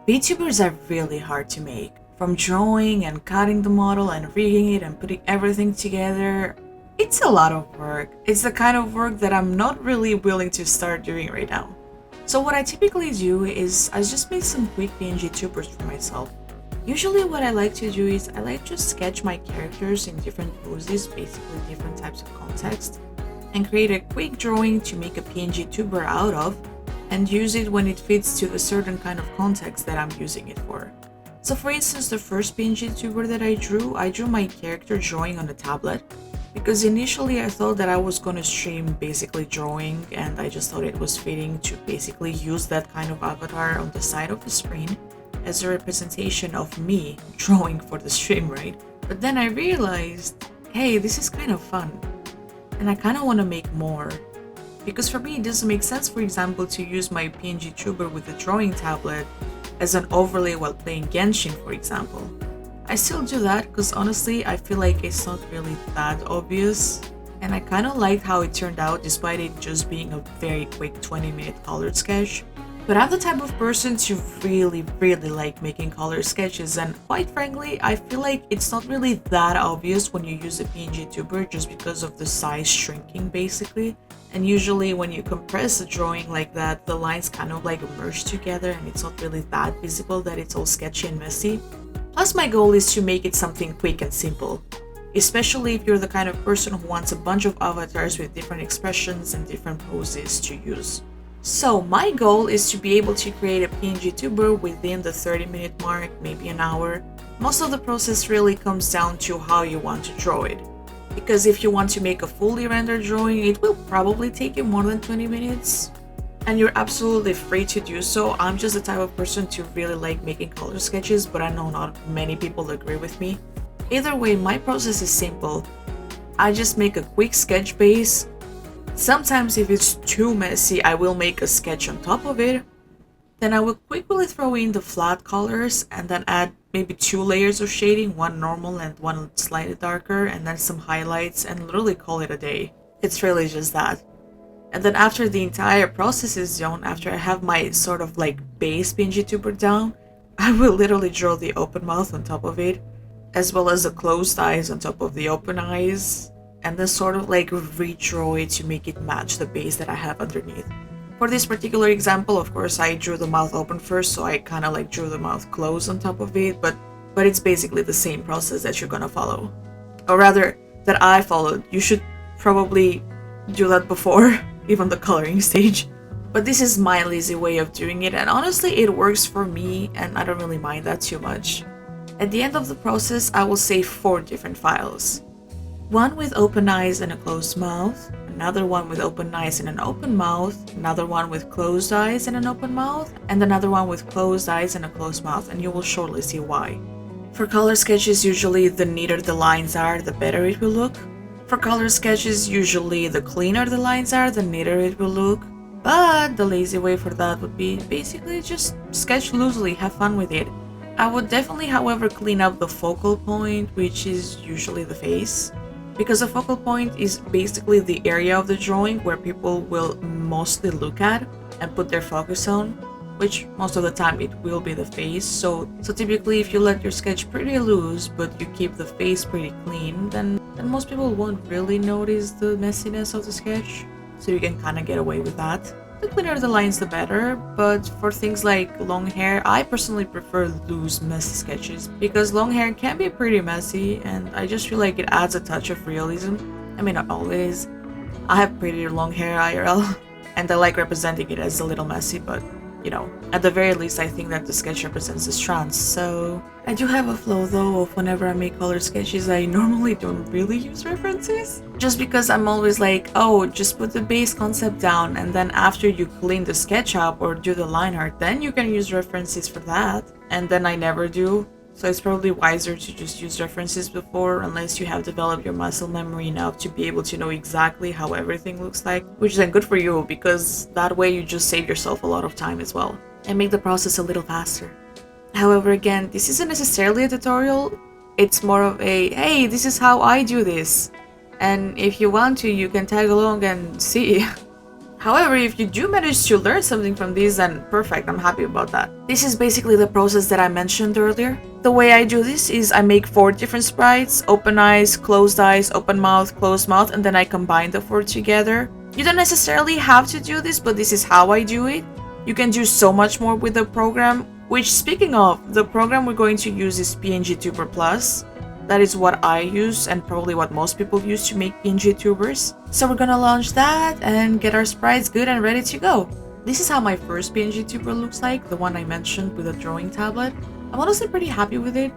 VTubers are really hard to make. From drawing and cutting the model and rigging it and putting everything together, it's a lot of work. It's the kind of work that I'm not really willing to start doing right now. So what I typically do is I just make some quick PNGtubers for myself. Usually what I like to do is I like to sketch my characters in different poses, basically different types of context, and create a quick drawing to make a PNGtuber out of, and use it when it fits to a certain kind of context that I'm using it for. So for instance, the first PNGtuber that I drew my character drawing on a tablet, because initially I thought that I was going to stream basically drawing, and I just thought it was fitting to basically use that kind of avatar on the side of the screen as a representation of me drawing for the stream, right? But then I realized, hey, this is kind of fun, and I kind of want to make more. Because for me, it doesn't make sense, for example, to use my PNGtuber with a drawing tablet as an overlay while playing Genshin, for example. I still do that because honestly, I feel like it's not really that obvious, and I kind of liked how it turned out despite it just being a very quick 20-minute colored sketch. But I'm the type of person to really like making color sketches, and quite frankly, I feel like it's not really that obvious when you use a PNGtuber just because of the size shrinking basically. And usually when you compress a drawing like that, the lines kind of like merge together and it's not really that visible that it's all sketchy and messy. Plus my goal is to make it something quick and simple, especially if you're the kind of person who wants a bunch of avatars with different expressions and different poses to use. So my goal is to be able to create a PNGtuber within the 30-minute mark, maybe an hour. Most of the process really comes down to how you want to draw it. Because if you want to make a fully rendered drawing, it will probably take you more than 20 minutes. And you're absolutely free to do so. I'm just the type of person to really like making color sketches, but I know not many people agree with me. Either way, my process is simple. I just make a quick sketch base. Sometimes if it's too messy, I will make a sketch on top of it. Then I will quickly throw in the flat colors and then add maybe 2 layers of shading, one normal and one slightly darker, and then some highlights, and literally call it a day. It's really just that. And then after the entire process is done, after I have my sort of like base PNGtuber down, I will literally draw the open mouth on top of it, as well as the closed eyes on top of the open eyes, and then sort of like redraw it to make it match the base that I have underneath. For this particular example, of course, I drew the mouth open first, so I kind of like drew the mouth closed on top of it, but it's basically the same process that you're gonna follow. Or rather, that I followed. You should probably do that before even the coloring stage. But this is my lazy way of doing it, and honestly, it works for me, and I don't really mind that too much. At the end of the process, I will save 4 different files. One with open eyes and a closed mouth, another one with open eyes and an open mouth, another one with closed eyes and an open mouth, and another one with closed eyes and a closed mouth, and you will shortly see why. For color sketches, usually the neater the lines are, the better it will look. For color sketches, usually the cleaner the lines are, the neater it will look. But the lazy way for that would be basically just sketch loosely, have fun with it. I would definitely, however, clean up the focal point, which is usually the face. Because the focal point is basically the area of the drawing where people will mostly look at and put their focus on, which most of the time it will be the face. So typically if you let your sketch pretty loose but you keep the face pretty clean, then most people won't really notice the messiness of the sketch. So you can kind of get away with that. The cleaner the lines, the better, but for things like long hair, I personally prefer loose, messy sketches because long hair can be pretty messy, and I just feel like it adds a touch of realism. I mean, not always. I have pretty long hair IRL, and I like representing it as a little messy, but you know, at the very least, I think that the sketch represents the strands. So I do have a flow though of whenever I make color sketches, I normally don't really use references. Just because I'm always like, oh, just put the base concept down, and then after you clean the sketch up or do the line art, then you can use references for that. And then I never do. So it's probably wiser to just use references before, unless you have developed your muscle memory enough to be able to know exactly how everything looks like, which is then good for you because that way you just save yourself a lot of time as well and make the process a little faster. However, again, this isn't necessarily a tutorial, it's more of a, hey, this is how I do this, and if you want to, you can tag along and see. However, if you do manage to learn something from these, then perfect, I'm happy about that. This is basically the process that I mentioned earlier. The way I do this is I make 4 different sprites: open eyes, open mouth, closed mouth, and then I combine the 4 together. You don't necessarily have to do this, but this is how I do it. You can do so much more with the program, which, speaking of, the program we're going to use is PNGtuber Plus. That is what I use and probably what most people use to make PNGtubers. So we're gonna launch that and get our sprites good and ready to go. This is how my first PNGtuber looks like, the one I mentioned with a drawing tablet. I'm honestly pretty happy with it.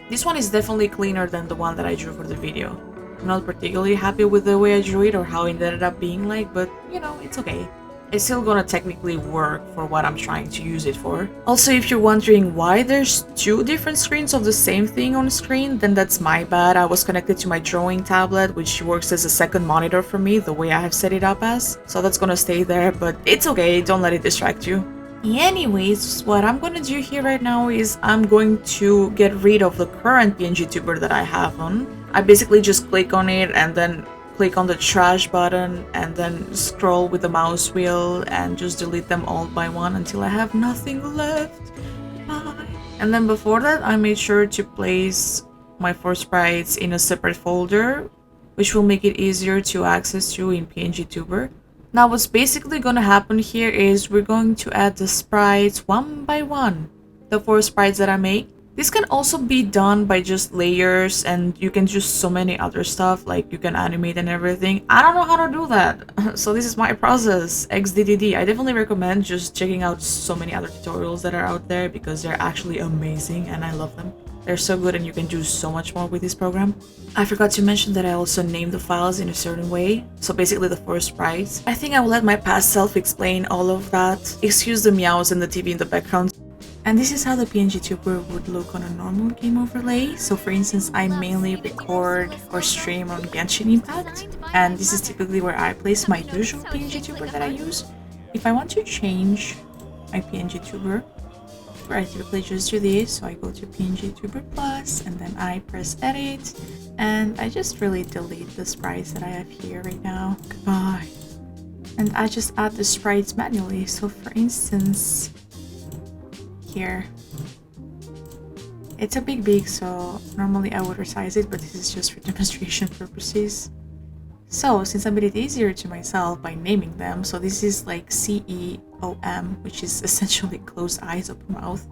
This one is definitely cleaner than the one that I drew for the video. I'm not particularly happy with the way I drew it or how it ended up being like, but you know, it's okay. It's still gonna technically work for what I'm trying to use it for. Also, if you're wondering why there's 2 different screens of the same thing on screen, then that's my bad. I was connected to my drawing tablet, which works as a second monitor for me, the way I have set it up as. So that's gonna stay there, but it's okay, don't let it distract you. Anyways, what I'm gonna do here right now is I'm going to get rid of the current PNGtuber that I have on. I basically just click on it and then click on the trash button and then scroll with the mouse wheel and just delete them all by one until I have nothing left. Bye. And then before that, I made sure to place my 4 sprites in a separate folder, which will make it easier to access to in PNGtuber. Now what's basically gonna happen here is we're going to add the sprites one by one, the 4 sprites that I make. This can also be done by just layers, and you can do so many other stuff, like you can animate and everything. I don't know how to do that, so this is my process, XDDD. I definitely recommend just checking out so many other tutorials that are out there because they're actually amazing and I love them. They're so good and you can do so much more with this program. I forgot to mention that I also named the files in a certain way, so basically the 4 sprites. I think I will let my past self explain all of that. Excuse the meows and the TV in the background. And this is how the PNGtuber would look on a normal game overlay. So for instance, I mainly record or stream on Genshin Impact, and this is typically where I place my usual PNGtuber that I use. If I want to change my PNGtuber, I typically just do this. So I go to PNGtuber Plus and then I press edit, and I just really delete the sprites that I have here right now. Goodbye. And I just add the sprites manually. So for instance, here it's a big, so normally I would resize it, but this is just for demonstration purposes. So since I made it easier to myself by naming them, so this is like CEOM, which is essentially closed eyes open mouth,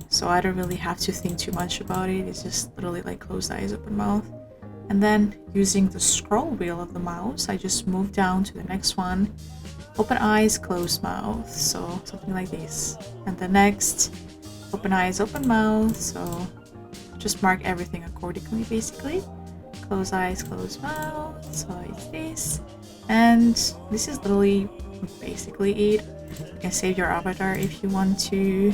so I don't really have to think too much about it. It's just literally like closed eyes open mouth. And then using the scroll wheel of the mouse, I just move down to the next one, open eyes, closed mouth, so something like this. And the next, open eyes, open mouth, so just mark everything accordingly basically. Close eyes, close mouth, so it's this. And this is literally basically it. You can save your avatar if you want to.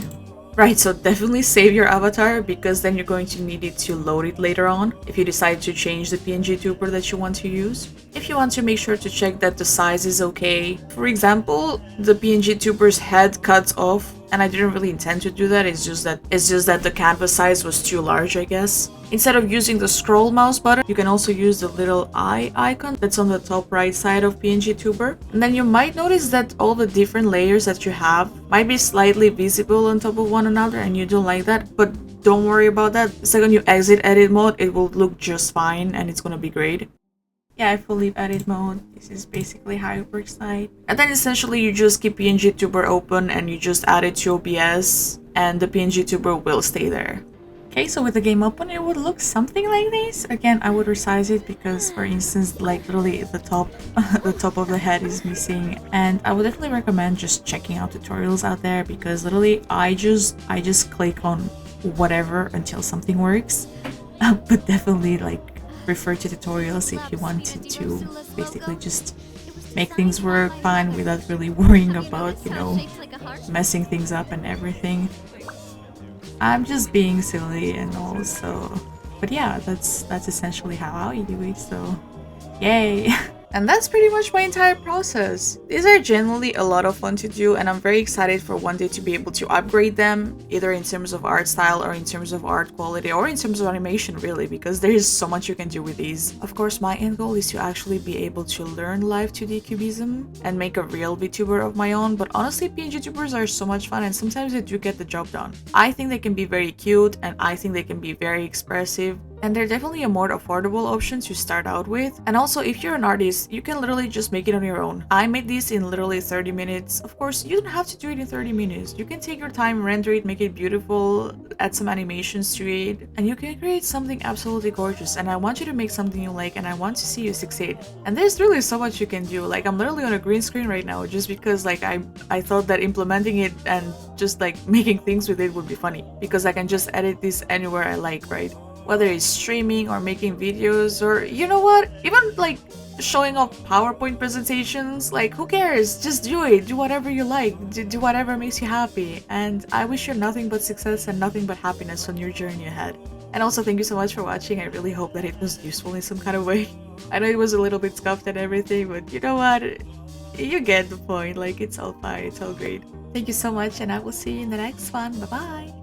Right, so definitely save your avatar because then you're going to need it to load it later on if you decide to change the PNGtuber that you want to use. If you want to make sure to check that the size is okay. For example, the PNGtuber's head cuts off, and I didn't really intend to do that. It's just that the canvas size was too large, I guess. Instead of using the scroll mouse button, you can also use the little eye icon that's on the top right side of PNGtuber. And then you might notice that all the different layers that you have might be slightly visible on top of one another, and you don't like that, but don't worry about that. The second you exit edit mode, it will look just fine and it's gonna be great. Yeah, if we leave edit mode, this is basically how it works like. And then essentially you just keep PNGtuber open and you just add it to OBS and the PNGtuber will stay there. Okay, so with the game open, it would look something like this. Again, I would resize it because, for instance, like literally the top of the head is missing. And I would definitely recommend just checking out tutorials out there because literally I just click on whatever until something works. But definitely like refer to tutorials if you wanted to basically just make things work fine without really worrying about, you know, messing things up and everything. I'm just being silly and all, so but yeah, that's essentially how I do it, so yay. And that's pretty much my entire process. These are genuinely a lot of fun to do, and I'm very excited for one day to be able to upgrade them, either in terms of art style or in terms of art quality or in terms of animation really, because there is so much you can do with these. Of course, my end goal is to actually be able to learn live 2D cubism and make a real VTuber of my own, but honestly PNGtubers are so much fun and sometimes they do get the job done. I think they can be very cute and I think they can be very expressive. And they're definitely a more affordable option to start out with. And also, if you're an artist, you can literally just make it on your own. I made this in literally 30 minutes. Of course, you don't have to do it in 30 minutes. You can take your time, render it, make it beautiful, add some animations to it, and you can create something absolutely gorgeous. And I want you to make something you like, and I want to see you succeed. And there's really so much you can do. Like, I'm literally on a green screen right now just because like I thought that implementing it and just like making things with it would be funny, because I can just edit this anywhere I like, right? Whether it's streaming or making videos, or you know what, even like showing off PowerPoint presentations, like who cares? Just do it, do whatever you like, do whatever makes you happy. And I wish you nothing but success and nothing but happiness on your journey ahead. And also thank you so much for watching. I really hope that it was useful in some kind of way. I know it was a little bit scuffed and everything, but you know what, you get the point. Like, it's all fine, it's all great. Thank you so much, and I will see you in the next one. Bye bye.